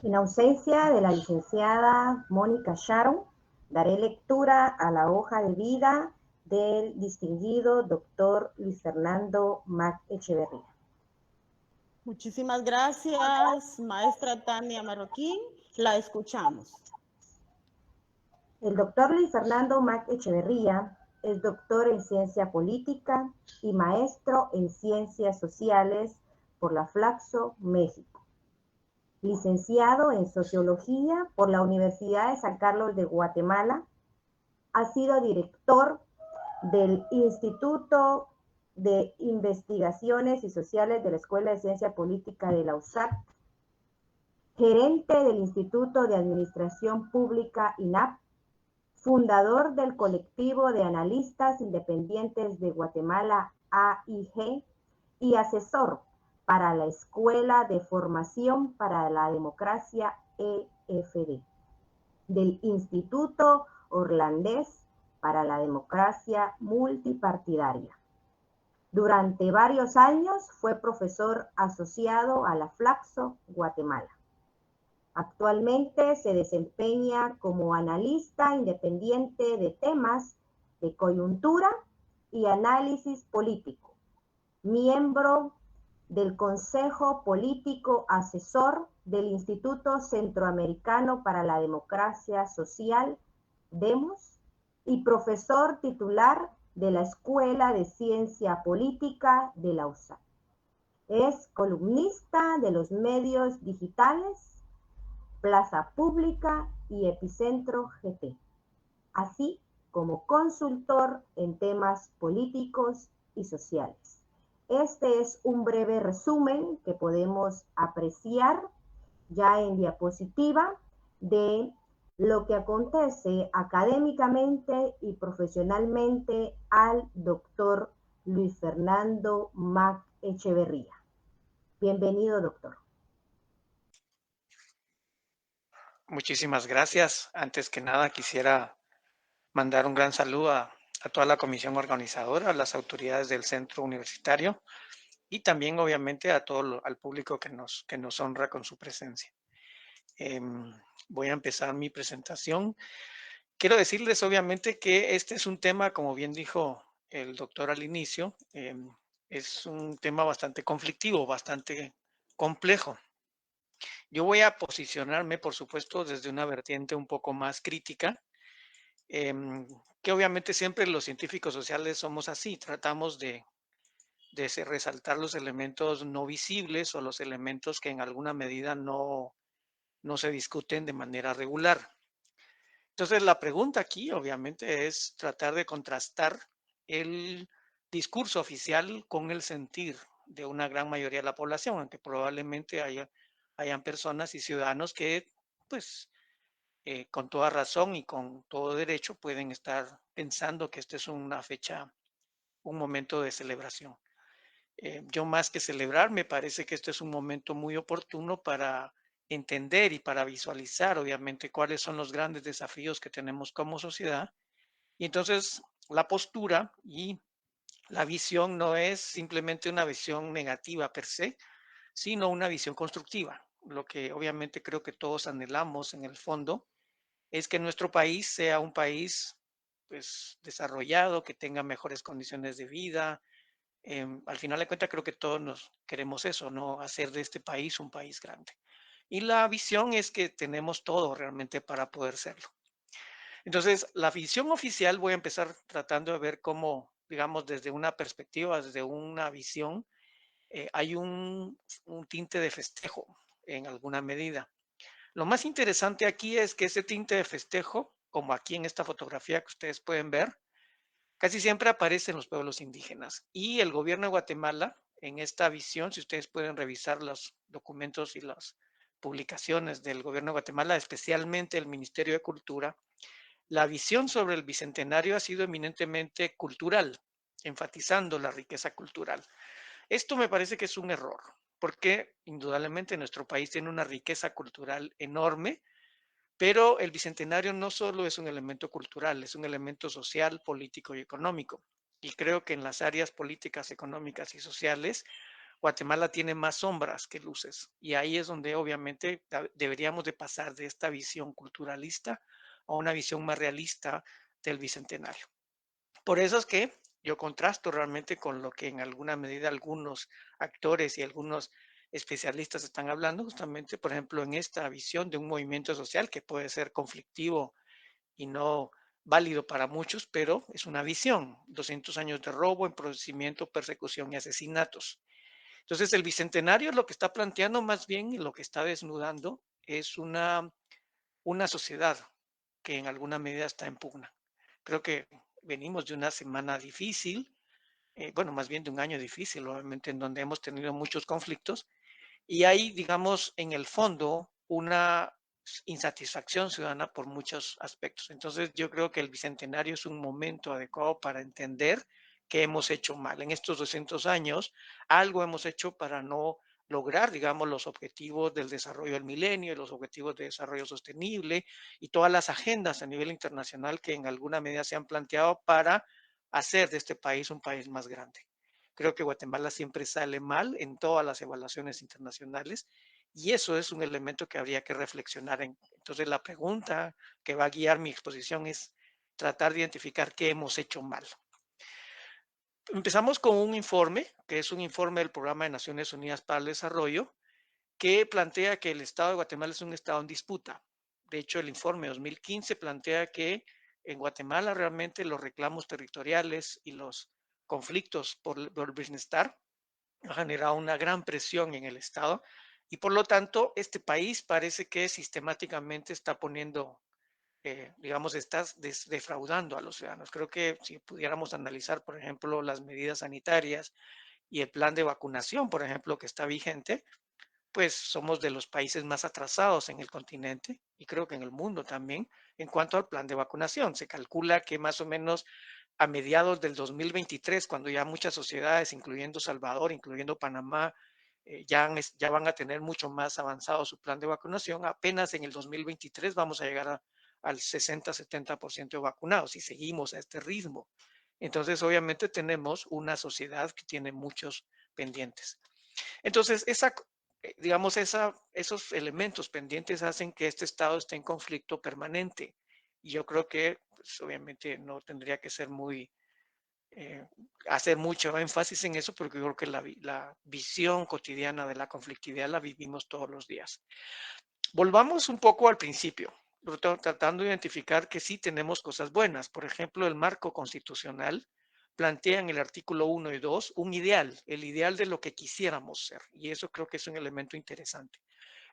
En ausencia de la licenciada Mónica Sharon, daré lectura a la hoja de vida del distinguido doctor Luis Fernando Mac Echeverría. Muchísimas gracias, maestra Tania Marroquín. La escuchamos. El doctor Luis Fernando Mac Echeverría es doctor en ciencia política y maestro en ciencias sociales por la Flaxo, México. Licenciado en sociología por la Universidad de San Carlos de Guatemala, ha sido director del Instituto de Investigaciones y Sociales de la Escuela de Ciencia Política de la USAC, gerente del Instituto de Administración Pública INAP, fundador del Colectivo de Analistas Independientes de Guatemala, AIG, y asesor para la Escuela de Formación para la Democracia, EFD, del Instituto Orlandés para la Democracia Multipartidaria. Durante varios años fue profesor asociado a la Flaxo, Guatemala. Actualmente se desempeña como analista independiente de temas de coyuntura y análisis político, miembro del Consejo Político Asesor del Instituto Centroamericano para la Democracia Social, DEMOS, y profesor titular de la Escuela de Ciencia Política de la USAC. Es columnista de los medios digitales Plaza Pública y Epicentro GT, así como consultor en temas políticos y sociales. Este es un breve resumen que podemos apreciar ya en diapositiva de lo que acontece académicamente y profesionalmente al doctor Luis Fernando Mac Echeverría. Bienvenido, doctor. Muchísimas gracias. Antes que nada, quisiera mandar un gran saludo a toda la comisión organizadora, a las autoridades del centro universitario y también, obviamente, a al público que nos honra con su presencia. Voy a empezar mi presentación. Quiero decirles, obviamente, que este es un tema, como bien dijo el doctor al inicio, es un tema bastante conflictivo, bastante complejo. Yo voy a posicionarme, por supuesto, desde una vertiente un poco más crítica, que obviamente siempre los científicos sociales somos así, tratamos de resaltar los elementos no visibles o los elementos que en alguna medida no se discuten de manera regular. Entonces, la pregunta aquí, obviamente, es tratar de contrastar el discurso oficial con el sentir de una gran mayoría de la población, aunque probablemente hayan personas y ciudadanos que, pues, con toda razón y con todo derecho pueden estar pensando que esta es una fecha, un momento de celebración. Yo más que celebrar, me parece que este es un momento muy oportuno para entender y para visualizar, obviamente, cuáles son los grandes desafíos que tenemos como sociedad. Y entonces la postura y la visión no es simplemente una visión negativa per se, sino una visión constructiva. Lo que obviamente creo que todos anhelamos en el fondo es que nuestro país sea un país, pues, desarrollado, que tenga mejores condiciones de vida. Al final de cuentas creo que todos nos queremos eso, ¿no? Hacer de este país un país grande. Y la visión es que tenemos todo realmente para poder serlo. Entonces, la visión oficial voy a empezar tratando de ver cómo, digamos, desde una perspectiva, desde una visión, hay un tinte de festejo en alguna medida. Lo más interesante aquí es que ese tinte de festejo, como aquí en esta fotografía que ustedes pueden ver, casi siempre aparecen los pueblos indígenas. Y el gobierno de Guatemala, en esta visión, si ustedes pueden revisar los documentos y las publicaciones del gobierno de Guatemala, especialmente el Ministerio de Cultura, la visión sobre el bicentenario ha sido eminentemente cultural, enfatizando la riqueza cultural. Esto me parece que es un error, porque indudablemente nuestro país tiene una riqueza cultural enorme, pero el bicentenario no solo es un elemento cultural, es un elemento social, político y económico. Y creo que en las áreas políticas, económicas y sociales, Guatemala tiene más sombras que luces y ahí es donde obviamente deberíamos de pasar de esta visión culturalista a una visión más realista del Bicentenario. Por eso es que yo contrasto realmente con lo que en alguna medida algunos actores y algunos especialistas están hablando, justamente, por ejemplo, en esta visión de un movimiento social que puede ser conflictivo y no válido para muchos, pero es una visión, 200 años de robo, empobrecimiento, persecución y asesinatos. Entonces, el Bicentenario lo que está planteando más bien y lo que está desnudando es una sociedad que en alguna medida está en pugna. Creo que venimos de una semana difícil, bueno, más bien de un año difícil, obviamente, en donde hemos tenido muchos conflictos y hay, digamos, en el fondo una insatisfacción ciudadana por muchos aspectos. Entonces, yo creo que el Bicentenario es un momento adecuado para entender qué hemos hecho mal. En estos 200 años, algo hemos hecho para no lograr, digamos, los objetivos del desarrollo del milenio, los objetivos de desarrollo sostenible y todas las agendas a nivel internacional que en alguna medida se han planteado para hacer de este país un país más grande. Creo que Guatemala siempre sale mal en todas las evaluaciones internacionales y eso es un elemento que habría que reflexionar en. Entonces, la pregunta que va a guiar mi exposición es tratar de identificar qué hemos hecho mal. Empezamos con un informe, que es un informe del Programa de Naciones Unidas para el Desarrollo, que plantea que el Estado de Guatemala es un Estado en disputa. De hecho, el informe 2015 plantea que en Guatemala realmente los reclamos territoriales y los conflictos por el bienestar ha generado una gran presión en el Estado y por lo tanto este país parece que sistemáticamente está poniendo, digamos, está defraudando a los ciudadanos. Creo que si pudiéramos analizar, por ejemplo, las medidas sanitarias y el plan de vacunación, por ejemplo, que está vigente, pues somos de los países más atrasados en el continente y creo que en el mundo también en cuanto al plan de vacunación. Se calcula que más o menos a mediados del 2023, cuando ya muchas sociedades, incluyendo Salvador, incluyendo Panamá, ya van a tener mucho más avanzado su plan de vacunación, apenas en el 2023 vamos a llegar al 60-70% de vacunados y seguimos a este ritmo. Entonces, obviamente tenemos una sociedad que tiene muchos pendientes. Entonces, digamos, esos elementos pendientes hacen que este Estado esté en conflicto permanente. Y yo creo que, pues, obviamente, no tendría que ser eh, hacer mucho énfasis en eso, porque yo creo que la visión cotidiana de la conflictividad la vivimos todos los días. Volvamos un poco al principio, tratando de identificar que sí tenemos cosas buenas. Por ejemplo, el marco constitucional plantea en el artículo 1 y 2 un ideal, el ideal de lo que quisiéramos ser. Y eso creo que es un elemento interesante.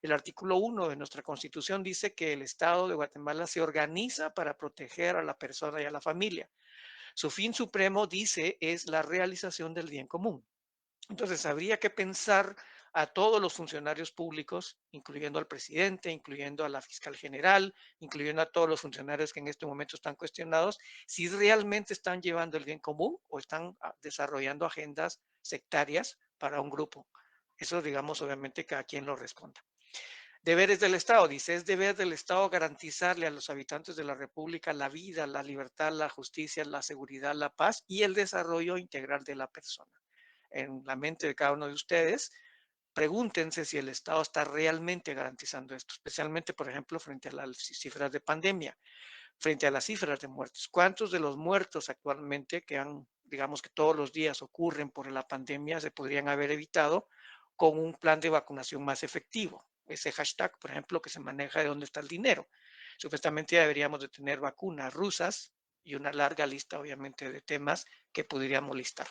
El artículo 1 de nuestra Constitución dice que el Estado de Guatemala se organiza para proteger a la persona y a la familia. Su fin supremo, dice, es la realización del bien común. Entonces, habría que pensar a todos los funcionarios públicos, incluyendo al presidente, incluyendo a la fiscal general, incluyendo a todos los funcionarios que en este momento están cuestionados, si realmente están llevando el bien común o están desarrollando agendas sectarias para un grupo. Eso, digamos, obviamente cada quien lo responda. Deberes del Estado, dice, es deber del Estado garantizarle a los habitantes de la República la vida, la libertad, la justicia, la seguridad, la paz y el desarrollo integral de la persona. En la mente de cada uno de ustedes, pregúntense si el Estado está realmente garantizando esto, especialmente, por ejemplo, frente a las cifras de pandemia, frente a las cifras de muertos. ¿Cuántos de los muertos actualmente digamos que todos los días ocurren por la pandemia, se podrían haber evitado con un plan de vacunación más efectivo? Ese hashtag, por ejemplo, que se maneja de dónde está el dinero. Supuestamente ya deberíamos de tener vacunas rusas y una larga lista, obviamente, de temas que podríamos listar.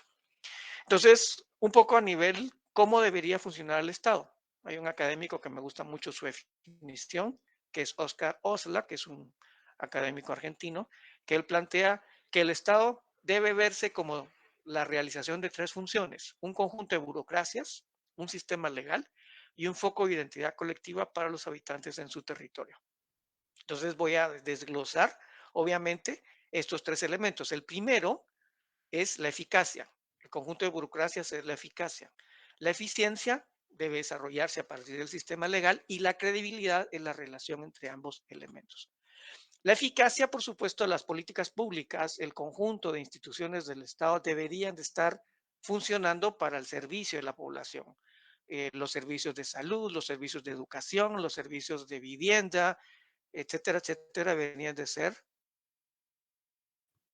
Entonces, un poco a nivel, ¿cómo debería funcionar el Estado? Hay un académico que me gusta mucho su definición, que es Oscar Osla, que es un académico argentino, que él plantea que el Estado debe verse como la realización de tres funciones: un conjunto de burocracias, un sistema legal y un foco de identidad colectiva para los habitantes en su territorio. Entonces voy a desglosar, obviamente, estos tres elementos. El primero es la eficacia. El conjunto de burocracias es la eficacia. La eficiencia debe desarrollarse a partir del sistema legal y la credibilidad es la relación entre ambos elementos. La eficacia, por supuesto, las políticas públicas, el conjunto de instituciones del Estado deberían de estar funcionando para el servicio de la población. Los servicios de salud, los servicios de educación, los servicios de vivienda, etcétera, etcétera, venían de ser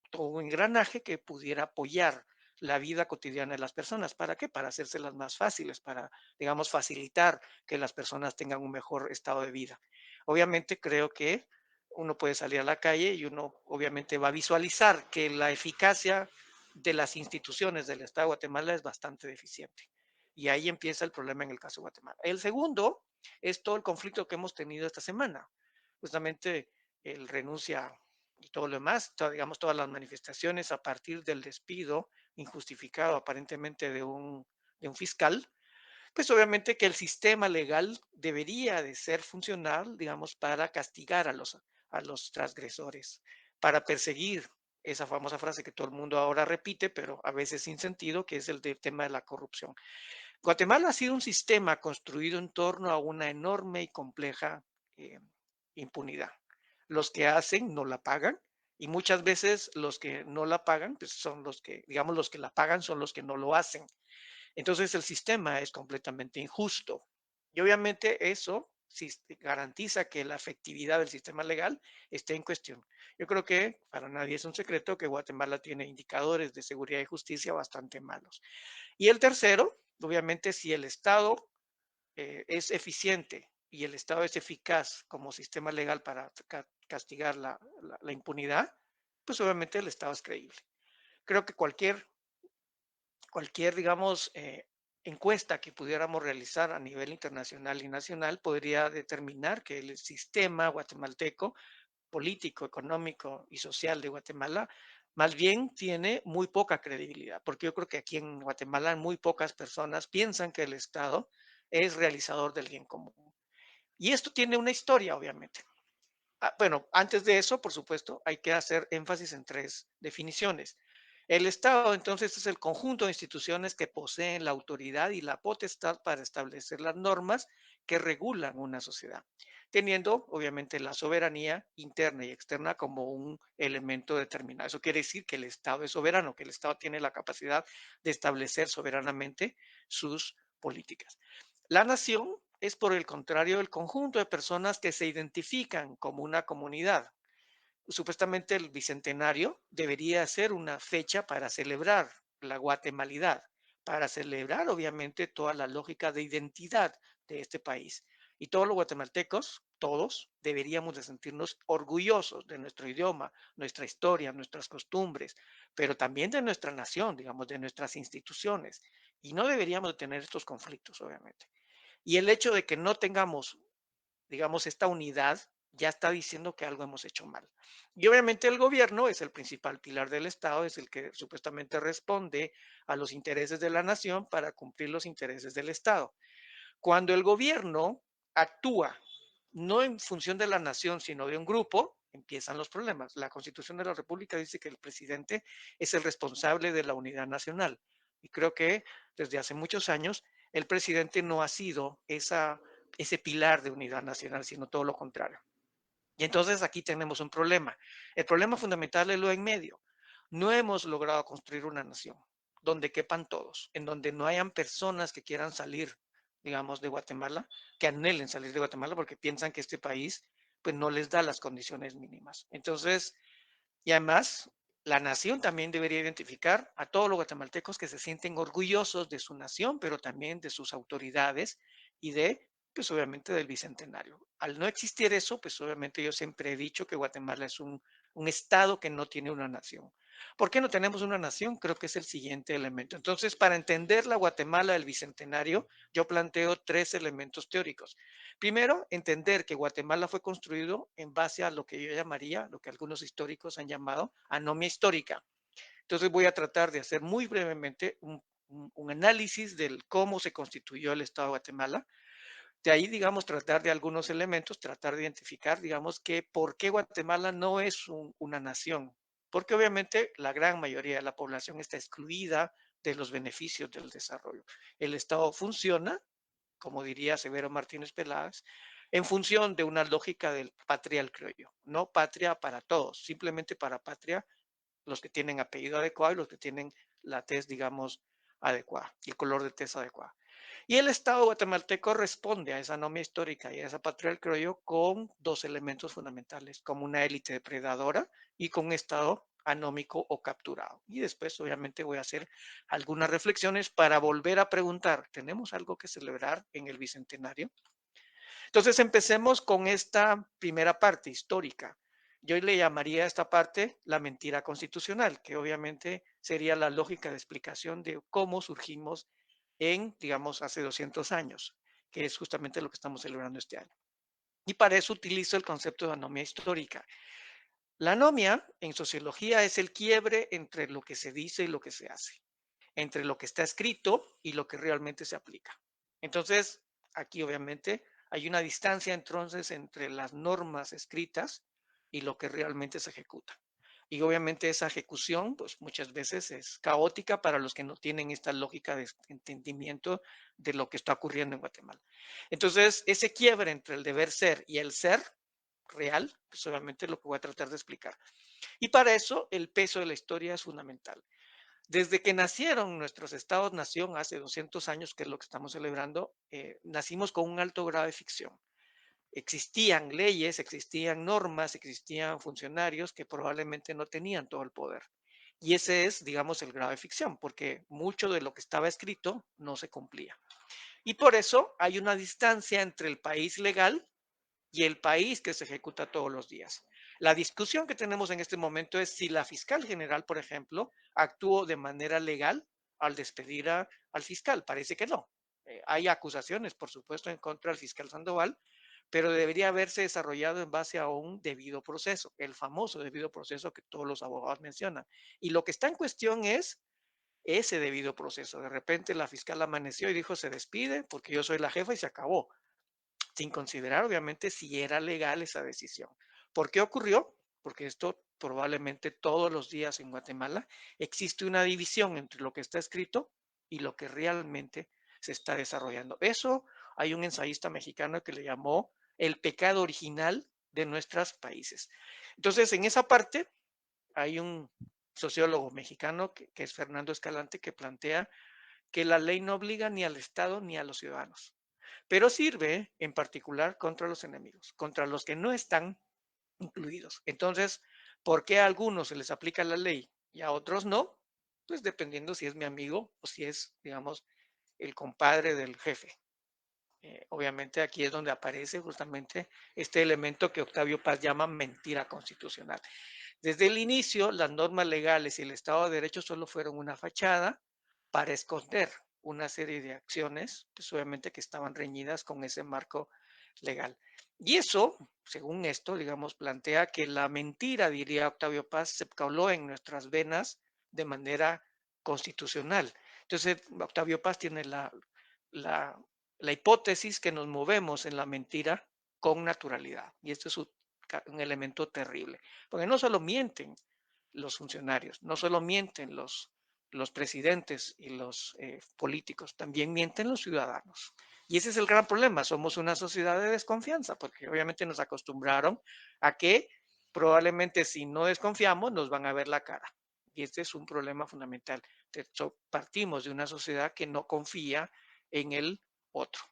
todo un engranaje que pudiera apoyar la vida cotidiana de las personas. ¿Para qué? Para hacérselas más fáciles, para, digamos, facilitar que las personas tengan un mejor estado de vida. Obviamente creo que uno puede salir a la calle y uno obviamente va a visualizar que la eficacia de las instituciones del Estado de Guatemala es bastante deficiente. Y ahí empieza el problema en el caso de Guatemala. El segundo es todo el conflicto que hemos tenido esta semana. Justamente el renuncia y todo lo demás, digamos, todas las manifestaciones a partir del despido injustificado aparentemente de un fiscal, pues obviamente que el sistema legal debería de ser funcional, digamos, para castigar a los transgresores, para perseguir esa famosa frase que todo el mundo ahora repite, pero a veces sin sentido, que es el del tema de la corrupción. Guatemala ha sido un sistema construido en torno a una enorme y compleja eh, impunidad. Los que hacen no la pagan y muchas veces los que no la pagan pues son los que, digamos, los que la pagan son los que no lo hacen. Entonces el sistema es completamente injusto y obviamente eso sí garantiza que la efectividad del sistema legal esté en cuestión. Yo creo que para nadie es un secreto que Guatemala tiene indicadores de seguridad y justicia bastante malos. Y el tercero, obviamente, si el Estado es eficiente y el Estado es eficaz como sistema legal para castigar la impunidad, pues obviamente el Estado es creíble. Creo que digamos, encuesta que pudiéramos realizar a nivel internacional y nacional podría determinar que el sistema guatemalteco político, económico y social de Guatemala, más bien tiene muy poca credibilidad, porque yo creo que aquí en Guatemala muy pocas personas piensan que el Estado es realizador del bien común. Y esto tiene una historia, obviamente. Bueno, antes de eso, por supuesto, hay que hacer énfasis en tres definiciones. El Estado, entonces, es el conjunto de instituciones que poseen la autoridad y la potestad para establecer las normas que regulan una sociedad, teniendo, obviamente, la soberanía interna y externa como un elemento determinado. Eso quiere decir que el Estado es soberano, que el Estado tiene la capacidad de establecer soberanamente sus políticas. La nación es, por el contrario, el conjunto de personas que se identifican como una comunidad. Supuestamente el bicentenario debería ser una fecha para celebrar la guatemalidad, para celebrar obviamente toda la lógica de identidad de este país. Y todos los guatemaltecos, todos, deberíamos de sentirnos orgullosos de nuestro idioma, nuestra historia, nuestras costumbres, pero también de nuestra nación, digamos, de nuestras instituciones. Y no deberíamos de tener estos conflictos, obviamente. Y el hecho de que no tengamos, digamos, esta unidad ya está diciendo que algo hemos hecho mal. Y obviamente el gobierno es el principal pilar del Estado, es el que supuestamente responde a los intereses de la nación para cumplir los intereses del Estado. Cuando el gobierno actúa no en función de la nación, sino de un grupo, empiezan los problemas. La Constitución de la República dice que el presidente es el responsable de la unidad nacional. Y creo que desde hace muchos años el presidente no ha sido ese pilar de unidad nacional, sino todo lo contrario. Y entonces aquí tenemos un problema. El problema fundamental es lo en medio. No hemos logrado construir una nación donde quepan todos, en donde no hayan personas que quieran salir, digamos, de Guatemala, que anhelen salir de Guatemala porque piensan que este país pues no les da las condiciones mínimas. Entonces, y además, la nación también debería identificar a todos los guatemaltecos que se sienten orgullosos de su nación, pero también de sus autoridades y de, pues obviamente, del bicentenario. Al no existir eso, pues obviamente yo siempre he dicho que Guatemala es un estado que no tiene una nación. ¿Por qué no tenemos una nación? Creo que es el siguiente elemento. Entonces, para entender la Guatemala del bicentenario, yo planteo tres elementos teóricos. Primero, entender que Guatemala fue construido en base a lo que yo llamaría, lo que algunos históricos han llamado anomia histórica. Entonces voy a tratar de hacer muy brevemente un análisis del cómo se constituyó el Estado de Guatemala. De ahí, digamos, tratar de algunos elementos, tratar de identificar, digamos, que por qué Guatemala no es una nación. Porque obviamente la gran mayoría de la población está excluida de los beneficios del desarrollo. El Estado funciona, como diría Severo Martínez Peláez, en función de una lógica del patrial criollo, no patria para todos, simplemente para patria los que tienen apellido adecuado y los que tienen la tez, digamos, adecuada y el color de tez adecuada. Y el Estado guatemalteco responde a esa anomia histórica y a esa patria del criollo con dos elementos fundamentales, como una élite depredadora y con un Estado anómico o capturado. Y después, obviamente, voy a hacer algunas reflexiones para volver a preguntar, ¿tenemos algo que celebrar en el Bicentenario? Entonces, empecemos con esta primera parte histórica. Yo le llamaría a esta parte la mentira constitucional, que obviamente sería la lógica de explicación de cómo surgimos en, digamos, hace 200 años, que es justamente lo que estamos celebrando este año. Y para eso utilizo el concepto de anomia histórica. La anomia en sociología es el quiebre entre lo que se dice y lo que se hace, entre lo que está escrito y lo que realmente se aplica. Entonces, aquí obviamente hay una distancia entonces entre las normas escritas y lo que realmente se ejecuta. Y obviamente esa ejecución, pues muchas veces es caótica para los que no tienen esta lógica de entendimiento de lo que está ocurriendo en Guatemala. Entonces, ese quiebre entre el deber ser y el ser real, pues obviamente lo que voy a tratar de explicar. Y para eso el peso de la historia es fundamental. Desde que nacieron nuestros estados-nación hace 200 años, que es lo que estamos celebrando, nacimos con un alto grado de ficción. Existían leyes, existían normas, existían funcionarios que probablemente no tenían todo el poder. Y ese es, digamos, el grado de ficción, porque mucho de lo que estaba escrito no se cumplía. Y por eso hay una distancia entre el país legal y el país que se ejecuta todos los días. La discusión que tenemos en este momento es si la fiscal general, por ejemplo, actuó de manera legal al despedir al fiscal. Parece que no. Hay acusaciones, por supuesto, en contra del fiscal Sandoval, pero debería haberse desarrollado en base a un debido proceso, el famoso debido proceso que todos los abogados mencionan. Y lo que está en cuestión es ese debido proceso. De repente la fiscal amaneció y dijo, se despide porque yo soy la jefa y se acabó, sin considerar obviamente si era legal esa decisión. ¿Por qué ocurrió? Porque esto probablemente todos los días en Guatemala existe una división entre lo que está escrito y lo que realmente se está desarrollando. Eso hay un ensayista mexicano que le llamó el pecado original de nuestros países. Entonces, en esa parte hay un sociólogo mexicano que es Fernando Escalante, que plantea que la ley no obliga ni al Estado ni a los ciudadanos, pero sirve en particular contra los enemigos, contra los que no están incluidos. Entonces, ¿por qué a algunos se les aplica la ley y a otros no? Pues dependiendo si es mi amigo o si es, digamos, el compadre del jefe. Obviamente aquí es donde aparece justamente este elemento que Octavio Paz llama mentira constitucional. Desde el inicio, las normas legales y el Estado de Derecho solo fueron una fachada para esconder una serie de acciones, pues obviamente que estaban reñidas con ese marco legal. Y eso, según esto, digamos, plantea que la mentira, diría Octavio Paz, se coló en nuestras venas de manera constitucional. Entonces, Octavio Paz tiene la, la hipótesis que nos movemos en la mentira con naturalidad. Y esto es un elemento terrible, porque no solo mienten los funcionarios, no solo mienten los presidentes y los políticos, también mienten los ciudadanos. Y ese es el gran problema, somos una sociedad de desconfianza, porque obviamente nos acostumbraron a que probablemente si no desconfiamos nos van a ver la cara. Y este es un problema fundamental. Partimos de una sociedad que no confía en el otro.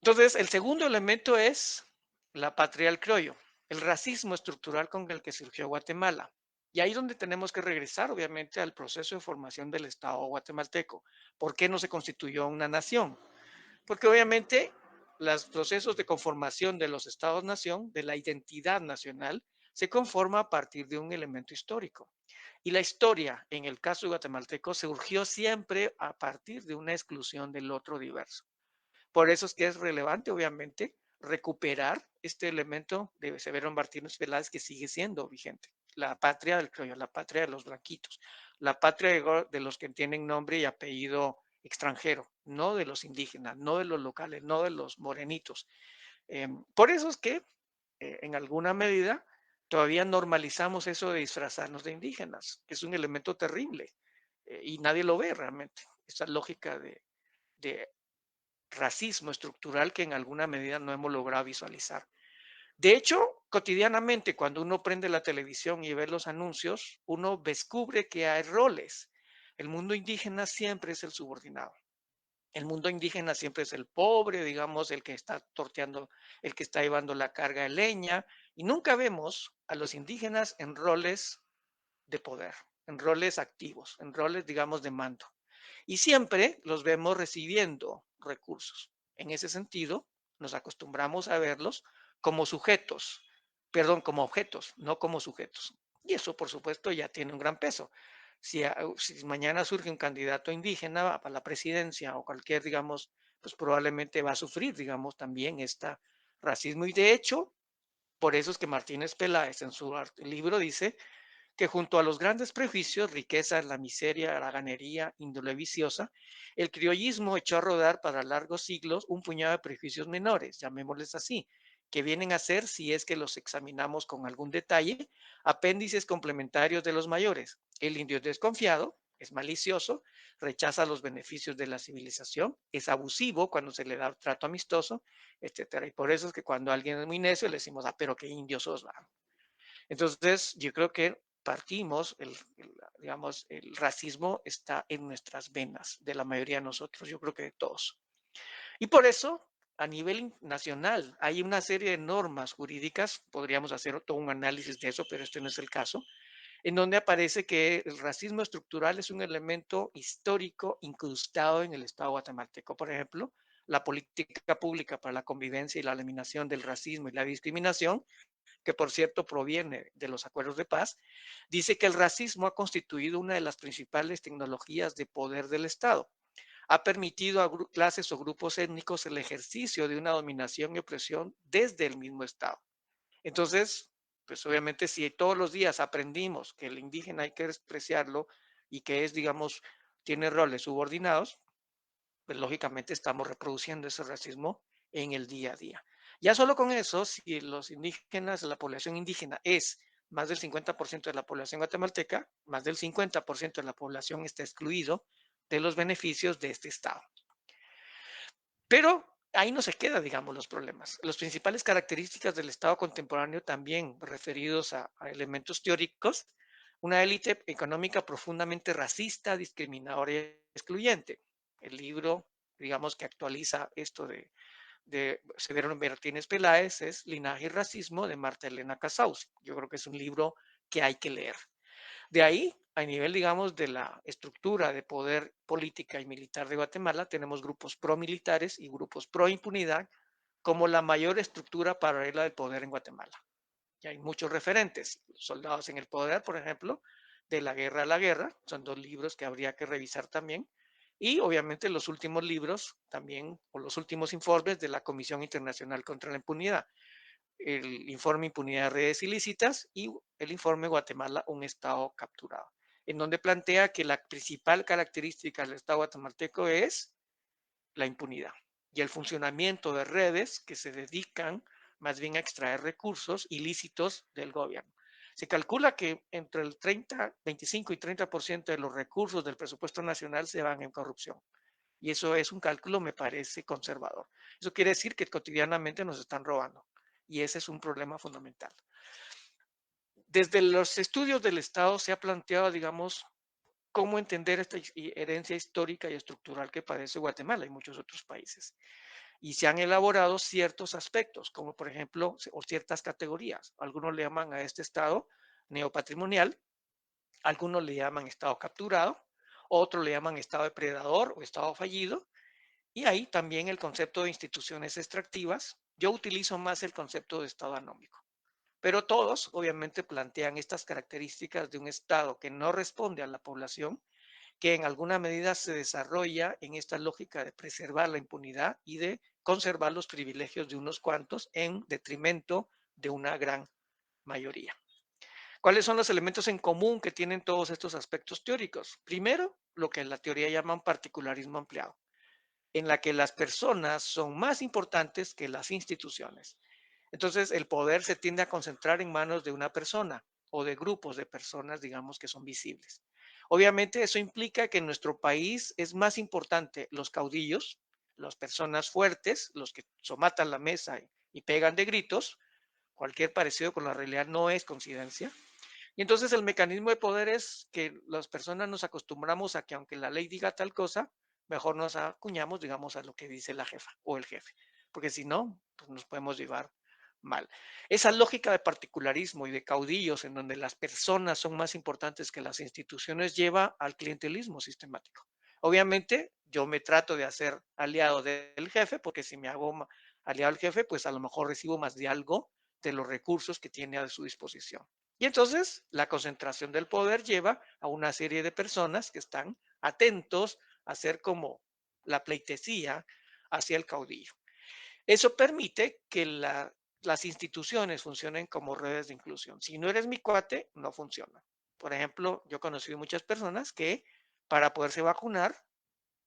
Entonces, el segundo elemento es la patria del criollo, el racismo estructural con el que surgió Guatemala. Y ahí es donde tenemos que regresar, obviamente, al proceso de formación del Estado guatemalteco. ¿Por qué no se constituyó una nación? Porque obviamente los procesos de conformación de los Estados-nación, de la identidad nacional, se conforma a partir de un elemento histórico. Y la historia, en el caso guatemalteco, surgió siempre a partir de una exclusión del otro diverso. Por eso es que es relevante, obviamente, recuperar este elemento de Severo Martínez Velázquez que sigue siendo vigente. La patria del criollo, la patria de los blanquitos, la patria de los que tienen nombre y apellido extranjero, no de los indígenas, no de los locales, no de los morenitos. Por eso es que, en alguna medida, todavía normalizamos eso de disfrazarnos de indígenas, que es un elemento terrible y nadie lo ve realmente. Esa lógica de racismo estructural que en alguna medida no hemos logrado visualizar. De hecho, cotidianamente, cuando uno prende la televisión y ve los anuncios, uno descubre que hay roles. El mundo indígena siempre es el subordinado. El mundo indígena siempre es el pobre, digamos, el que está torteando, el que está llevando la carga de leña, y nunca vemos a los indígenas en roles de poder, en roles activos, en roles, digamos, de mando. Y siempre los vemos recibiendo recursos. En ese sentido, nos acostumbramos a verlos como sujetos, perdón, como objetos, no como sujetos. Y eso, por supuesto, ya tiene un gran peso. Si mañana surge un candidato indígena para la presidencia o cualquier, digamos, pues probablemente va a sufrir, digamos, también este racismo. Y de hecho, por eso es que Martínez Peláez en su libro dice que junto a los grandes prejuicios, riqueza, la miseria, la ganería, índole viciosa, el criollismo echó a rodar para largos siglos un puñado de prejuicios menores, llamémosles así, que vienen a ser, si es que los examinamos con algún detalle, apéndices complementarios de los mayores. El indio es desconfiado, es malicioso, rechaza los beneficios de la civilización, es abusivo cuando se le da trato amistoso, etcétera. Y por eso es que cuando alguien es muy necio le decimos, ah, pero qué indio sos, va. Entonces, yo creo que partimos, digamos, el racismo está en nuestras venas, de la mayoría de nosotros, yo creo que de todos. Y por eso, a nivel nacional, hay una serie de normas jurídicas, podríamos hacer todo un análisis de eso, pero este no es el caso, en donde aparece que el racismo estructural es un elemento histórico incrustado en el Estado guatemalteco. Por ejemplo, la política pública para la convivencia y la eliminación del racismo y la discriminación, que por cierto proviene de los acuerdos de paz, dice que el racismo ha constituido una de las principales tecnologías de poder del Estado. Ha permitido a clases o grupos étnicos el ejercicio de una dominación y opresión desde el mismo Estado. Entonces, pues obviamente si todos los días aprendimos que el indígena hay que despreciarlo y que es, digamos, tiene roles subordinados, pues lógicamente estamos reproduciendo ese racismo en el día a día. Ya solo con eso, si los indígenas, la población indígena es más del 50% de la población guatemalteca, más del 50% de la población está excluido de los beneficios de este Estado. Pero ahí no se quedan, digamos, los problemas. Las principales características del Estado contemporáneo también referidos a elementos teóricos, una élite económica profundamente racista, discriminadora y excluyente. El libro, digamos, que actualiza esto de Severo Martínez Peláez es Linaje y Racismo de Marta Elena Casauzi. Yo creo que es un libro que hay que leer. De ahí, a nivel, digamos, de la estructura de poder política y militar de Guatemala, tenemos grupos pro-militares y grupos pro-impunidad como la mayor estructura paralela del poder en Guatemala. Y hay muchos referentes. Soldados en el poder, por ejemplo, de la guerra a la guerra, son dos libros que habría que revisar también. Y obviamente los últimos libros también, o los últimos informes de la Comisión Internacional contra la Impunidad, el informe Impunidad de Redes Ilícitas y el informe Guatemala, un Estado capturado, en donde plantea que la principal característica del Estado guatemalteco es la impunidad y el funcionamiento de redes que se dedican más bien a extraer recursos ilícitos del gobierno. Se calcula que entre el 25 y 30% de los recursos del presupuesto nacional se van en corrupción. Y eso es un cálculo, me parece, conservador. Eso quiere decir que cotidianamente nos están robando. Y ese es un problema fundamental. Desde los estudios del Estado se ha planteado, digamos, cómo entender esta herencia histórica y estructural que padece Guatemala y muchos otros países. Y se han elaborado ciertos aspectos, como por ejemplo, o ciertas categorías. Algunos le llaman a este Estado neopatrimonial, algunos le llaman Estado capturado, otros le llaman Estado depredador o Estado fallido, y ahí también el concepto de instituciones extractivas. Yo utilizo más el concepto de Estado anómico. Pero todos, obviamente, plantean estas características de un Estado que no responde a la población, que en alguna medida se desarrolla en esta lógica de preservar la impunidad y de conservar los privilegios de unos cuantos en detrimento de una gran mayoría. ¿Cuáles son los elementos en común que tienen todos estos aspectos teóricos? Primero, lo que en la teoría llaman particularismo ampliado, en la que las personas son más importantes que las instituciones. Entonces, el poder se tiende a concentrar en manos de una persona o de grupos de personas, digamos, que son visibles. Obviamente, eso implica que en nuestro país es más importante los caudillos, las personas fuertes, los que somatan la mesa y pegan de gritos. Cualquier parecido con la realidad no es coincidencia. Y entonces el mecanismo de poder es que las personas nos acostumbramos a que aunque la ley diga tal cosa, mejor nos acuñamos, digamos, a lo que dice la jefa o el jefe, porque si no, pues nos podemos llevar mal. Esa lógica de particularismo y de caudillos en donde las personas son más importantes que las instituciones lleva al clientelismo sistemático. Obviamente, yo me trato de hacer aliado del jefe, porque si me hago aliado del jefe, pues a lo mejor recibo más de algo de los recursos que tiene a su disposición. Y entonces la concentración del poder lleva a una serie de personas que están atentos a hacer como la pleitesía hacia el caudillo. Eso permite que las instituciones funcionen como redes de inclusión. Si no eres mi cuate, no funciona. Por ejemplo, yo he conocido muchas personas que para poderse vacunar,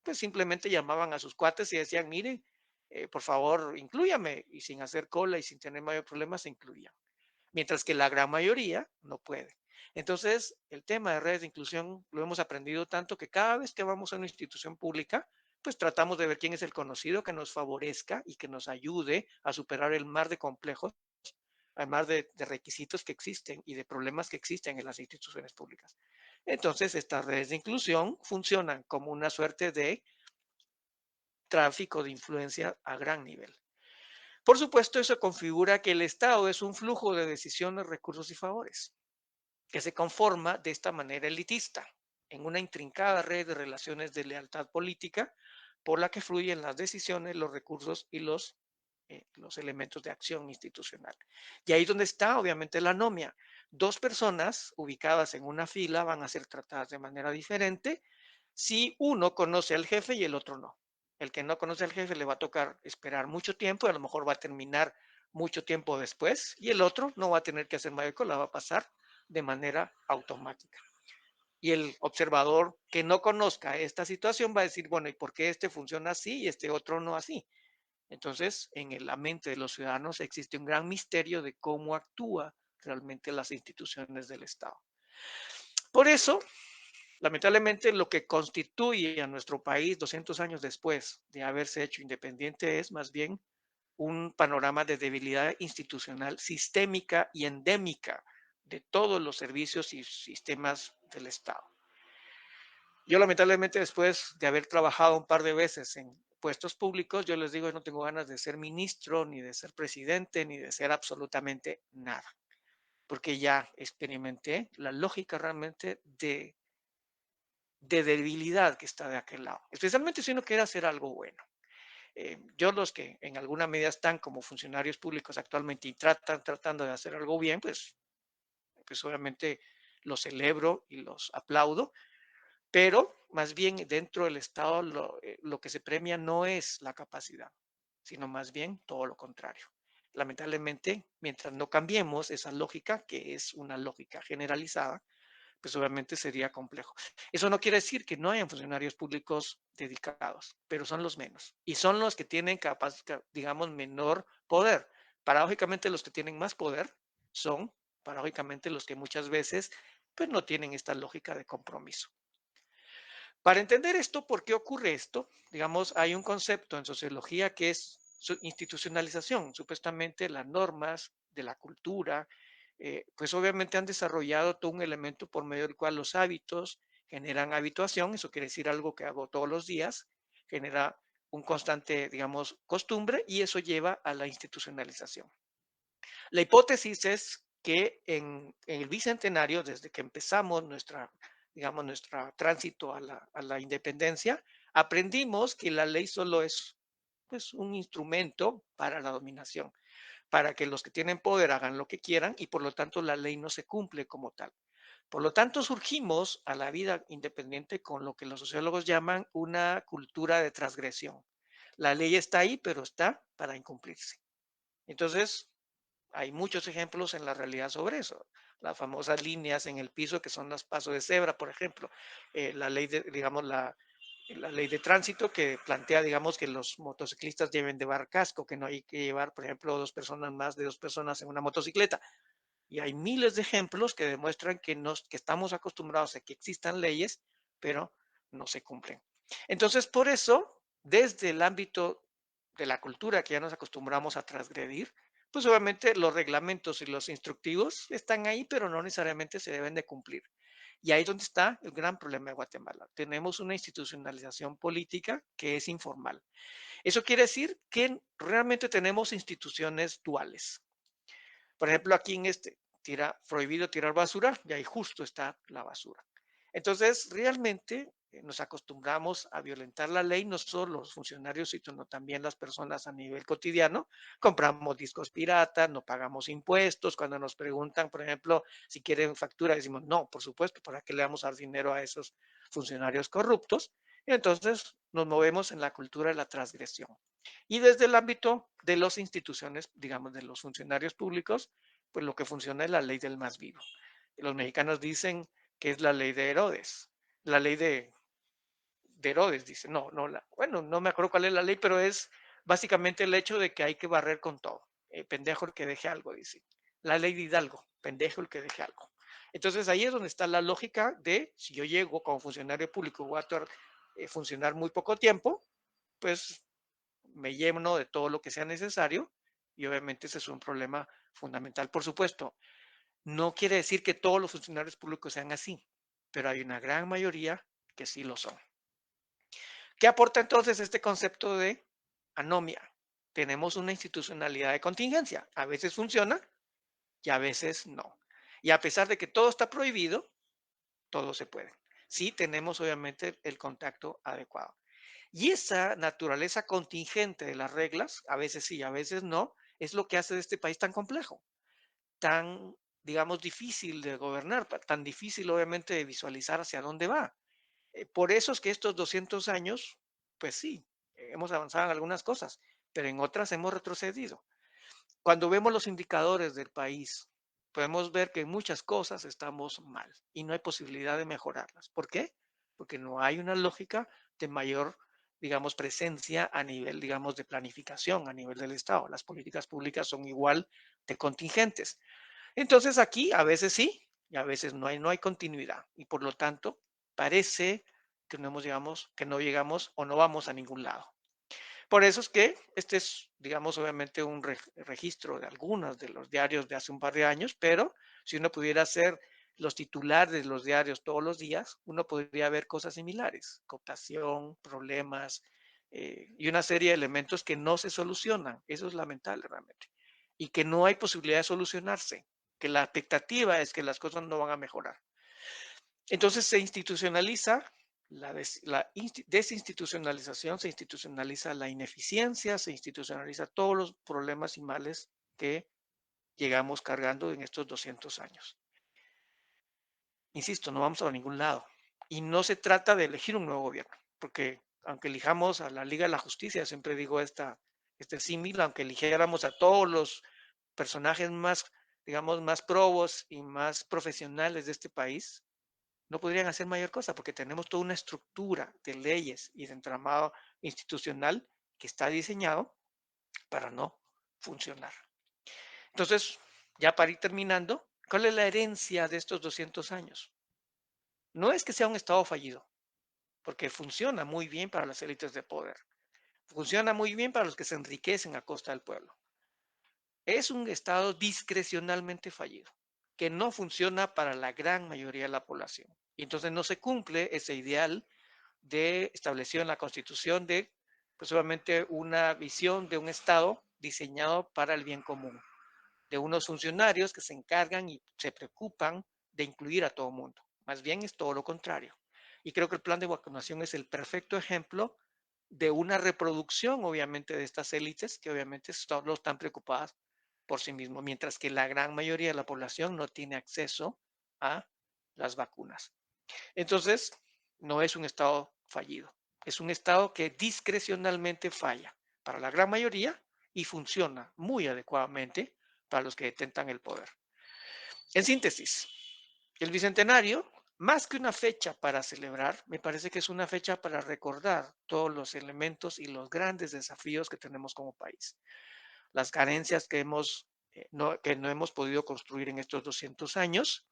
pues simplemente llamaban a sus cuates y decían, miren, por favor, inclúyame. Y sin hacer cola y sin tener mayor problema, se incluían. Mientras que la gran mayoría no puede. Entonces, el tema de redes de inclusión lo hemos aprendido tanto que cada vez que vamos a una institución pública, pues tratamos de ver quién es el conocido que nos favorezca y que nos ayude a superar el mar de complejos, el mar de requisitos que existen y de problemas que existen en las instituciones públicas. Entonces, estas redes de inclusión funcionan como una suerte de tráfico de influencia a gran nivel. Por supuesto, eso configura que el Estado es un flujo de decisiones, recursos y favores, que se conforma de esta manera elitista, en una intrincada red de relaciones de lealtad política por la que fluyen las decisiones, los recursos y los elementos de acción institucional. Y ahí donde está, obviamente, la anomia. Dos personas ubicadas en una fila van a ser tratadas de manera diferente si uno conoce al jefe y el otro no. El que no conoce al jefe le va a tocar esperar mucho tiempo y a lo mejor va a terminar mucho tiempo después y el otro no va a tener que hacer mayor cosa, la va a pasar de manera automática. Y el observador que no conozca esta situación va a decir, bueno, ¿y por qué este funciona así y este otro no así? Entonces, en la mente de los ciudadanos existe un gran misterio de cómo actúa realmente las instituciones del Estado. Por eso, lamentablemente, lo que constituye a nuestro país 200 años después de haberse hecho independiente es más bien un panorama de debilidad institucional sistémica y endémica de todos los servicios y sistemas del Estado. Yo lamentablemente después de haber trabajado un par de veces en puestos públicos, yo les digo, no tengo ganas de ser ministro, ni de ser presidente, ni de ser absolutamente nada, porque ya experimenté la lógica realmente de debilidad que está de aquel lado, especialmente si uno quiere hacer algo bueno. Yo los que en alguna medida están como funcionarios públicos actualmente y tratando de hacer algo bien, pues obviamente los celebro y los aplaudo, pero más bien dentro del Estado lo que se premia no es la capacidad, sino más bien todo lo contrario. Lamentablemente, mientras no cambiemos esa lógica, que es una lógica generalizada, pues obviamente sería complejo. Eso no quiere decir que no hayan funcionarios públicos dedicados, pero son los menos y son los que tienen digamos, menor poder. Paradójicamente, los que tienen más poder son, paradójicamente, los que muchas veces pues no tienen esta lógica de compromiso. Para entender esto, ¿por qué ocurre esto? Digamos, hay un concepto en sociología que es su institucionalización. Supuestamente las normas de la cultura, pues obviamente han desarrollado todo un elemento por medio del cual los hábitos generan habituación. Eso quiere decir algo que hago todos los días, genera un constante, digamos, costumbre y eso lleva a la institucionalización. La hipótesis es que en el bicentenario, desde que empezamos digamos, nuestro tránsito a la independencia, aprendimos que la ley solo es pues, un instrumento para la dominación, para que los que tienen poder hagan lo que quieran y por lo tanto la ley no se cumple como tal. Por lo tanto, surgimos a la vida independiente con lo que los sociólogos llaman una cultura de transgresión. La ley está ahí, pero está para incumplirse. Entonces, hay muchos ejemplos en la realidad sobre eso. Las famosas líneas en el piso que son los pasos de cebra, por ejemplo. La ley de, digamos, la ley de tránsito que plantea, digamos, que los motociclistas deben llevar casco, que no hay que llevar, por ejemplo, más de dos personas en una motocicleta. Y hay miles de ejemplos que demuestran que estamos acostumbrados a que existan leyes, pero no se cumplen. Entonces, por eso, desde el ámbito de la cultura que ya nos acostumbramos a transgredir, pues obviamente los reglamentos y los instructivos están ahí, pero no necesariamente se deben de cumplir. Y ahí es donde está el gran problema de Guatemala. Tenemos una institucionalización política que es informal. Eso quiere decir que realmente tenemos instituciones duales. Por ejemplo, aquí en prohibido tirar basura, y ahí justo está la basura. Entonces, realmente nos acostumbramos a violentar la ley, no solo los funcionarios, sino también las personas a nivel cotidiano. Compramos discos piratas, no pagamos impuestos. Cuando nos preguntan, por ejemplo, si quieren factura, decimos, no, por supuesto, ¿para qué le vamos a dar dinero a esos funcionarios corruptos? Y entonces nos movemos en la cultura de la transgresión. Y desde el ámbito de las instituciones, digamos, de los funcionarios públicos, pues lo que funciona es la ley del más vivo. Los mexicanos dicen que es la ley de Herodes, la ley de Herodes, dice, bueno, no me acuerdo cuál es la ley, pero es básicamente el hecho de que hay que barrer con todo. Pendejo el que deje algo, dice. La ley de Hidalgo, pendejo el que deje algo. Entonces ahí es donde está la lógica de si yo llego como funcionario público, voy a funcionar muy poco tiempo, pues me lleno de todo lo que sea necesario y obviamente ese es un problema fundamental. Por supuesto, no quiere decir que todos los funcionarios públicos sean así, pero hay una gran mayoría que sí lo son. ¿Qué aporta entonces este concepto de anomia? Tenemos una institucionalidad de contingencia. A veces funciona y a veces no. Y a pesar de que todo está prohibido, todo se puede. Sí tenemos obviamente el contacto adecuado. Y esa naturaleza contingente de las reglas, a veces sí, a veces no, es lo que hace de este país tan complejo, tan, digamos, difícil de gobernar, tan difícil obviamente de visualizar hacia dónde va. Por eso es que estos 200 años, pues sí, hemos avanzado en algunas cosas, pero en otras hemos retrocedido. Cuando vemos los indicadores del país, podemos ver que en muchas cosas estamos mal y no hay posibilidad de mejorarlas. ¿Por qué? Porque no hay una lógica de mayor, digamos, presencia a nivel, digamos, de planificación a nivel del Estado. Las políticas públicas son igual de contingentes. Entonces aquí a veces sí y a veces no hay continuidad y por lo tanto parece que no llegamos o no vamos a ningún lado. Por eso es que este es, digamos, obviamente un registro de algunos de los diarios de hace un par de años, pero si uno pudiera hacer los titulares de los diarios todos los días, uno podría ver cosas similares, cooptación, problemas y una serie de elementos que no se solucionan. Eso es lamentable realmente. Y que no hay posibilidad de solucionarse, que la expectativa es que las cosas no van a mejorar. Entonces se institucionaliza la desinstitucionalización, se institucionaliza la ineficiencia, se institucionaliza todos los problemas y males que llegamos cargando en estos 200 años. Insisto, no vamos a ningún lado. Y no se trata de elegir un nuevo gobierno, porque aunque elijamos a la Liga de la Justicia, siempre digo este símil, aunque eligiéramos a todos los personajes más, digamos, más probos y más profesionales de este país, no podrían hacer mayor cosa porque tenemos toda una estructura de leyes y de entramado institucional que está diseñado para no funcionar. Entonces, ya para ir terminando, ¿cuál es la herencia de estos 200 años? No es que sea un Estado fallido, porque funciona muy bien para las élites de poder, funciona muy bien para los que se enriquecen a costa del pueblo. Es un Estado discrecionalmente fallido, que no funciona para la gran mayoría de la población. Y entonces no se cumple ese ideal establecido en la Constitución de pues obviamente una visión de un Estado diseñado para el bien común, de unos funcionarios que se encargan y se preocupan de incluir a todo el mundo. Más bien es todo lo contrario. Y creo que el plan de vacunación es el perfecto ejemplo de una reproducción, obviamente, de estas élites que obviamente solo están preocupadas por sí mismos, mientras que la gran mayoría de la población no tiene acceso a las vacunas. Entonces, no es un Estado fallido, es un Estado que discrecionalmente falla para la gran mayoría y funciona muy adecuadamente para los que detentan el poder. En síntesis, el Bicentenario, más que una fecha para celebrar, me parece que es una fecha para recordar todos los elementos y los grandes desafíos que tenemos como país, las carencias que no hemos podido construir en estos 200 años,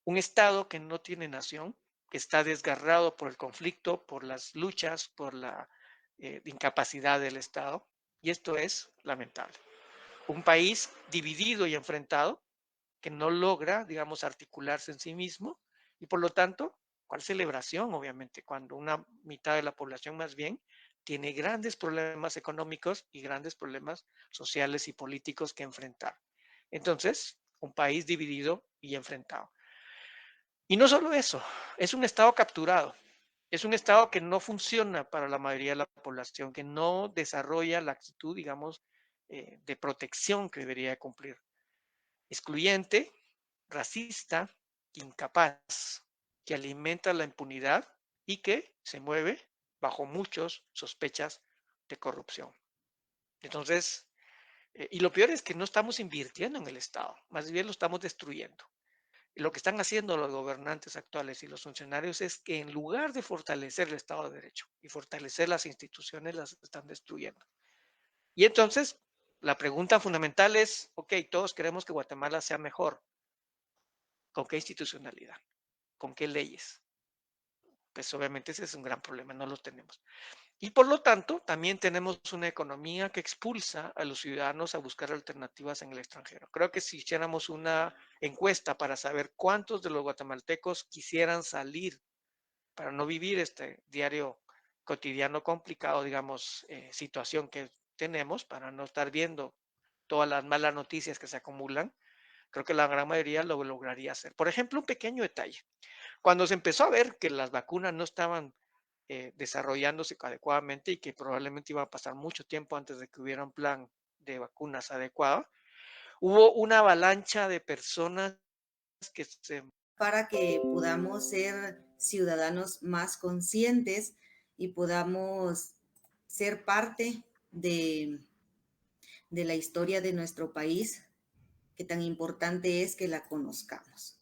un Estado que no tiene nación, que está desgarrado por el conflicto, por las luchas, por la incapacidad del Estado, y esto es lamentable. un país dividido y enfrentado que no logra, digamos, articularse en sí mismo y por lo tanto, ¿cuál celebración? Obviamente, cuando una mitad de la población más bien tiene grandes problemas económicos y grandes problemas sociales y políticos que enfrentar. Entonces, un país dividido y enfrentado. Y no solo eso, es un Estado capturado. Es un Estado que no funciona para la mayoría de la población, que no desarrolla la actitud, digamos, de protección que debería cumplir. Excluyente, racista, incapaz, que alimenta la impunidad y que se mueve bajo muchas sospechas de corrupción. Entonces, y lo peor es que no estamos invirtiendo en el Estado, más bien lo estamos destruyendo. Lo que están haciendo los gobernantes actuales y los funcionarios es que en lugar de fortalecer el Estado de Derecho y fortalecer las instituciones, las están destruyendo. Y entonces, la pregunta fundamental es, ok, todos queremos que Guatemala sea mejor. ¿Con qué institucionalidad? ¿Con qué leyes? Pues obviamente ese es un gran problema, no lo tenemos. Y por lo tanto, también tenemos una economía que expulsa a los ciudadanos a buscar alternativas en el extranjero. Creo que si hiciéramos una encuesta para saber cuántos de los guatemaltecos quisieran salir para no vivir este diario cotidiano complicado, digamos, situación que tenemos, para no estar viendo todas las malas noticias que se acumulan, creo que la gran mayoría lo lograría hacer. Por ejemplo, un pequeño detalle. Cuando se empezó a ver que las vacunas no estaban desarrollándose adecuadamente y que probablemente iba a pasar mucho tiempo antes de que hubiera un plan de vacunas adecuado, hubo una avalancha de personas que se... Para que podamos ser ciudadanos más conscientes y podamos ser parte de la historia de nuestro país, que tan importante es que la conozcamos.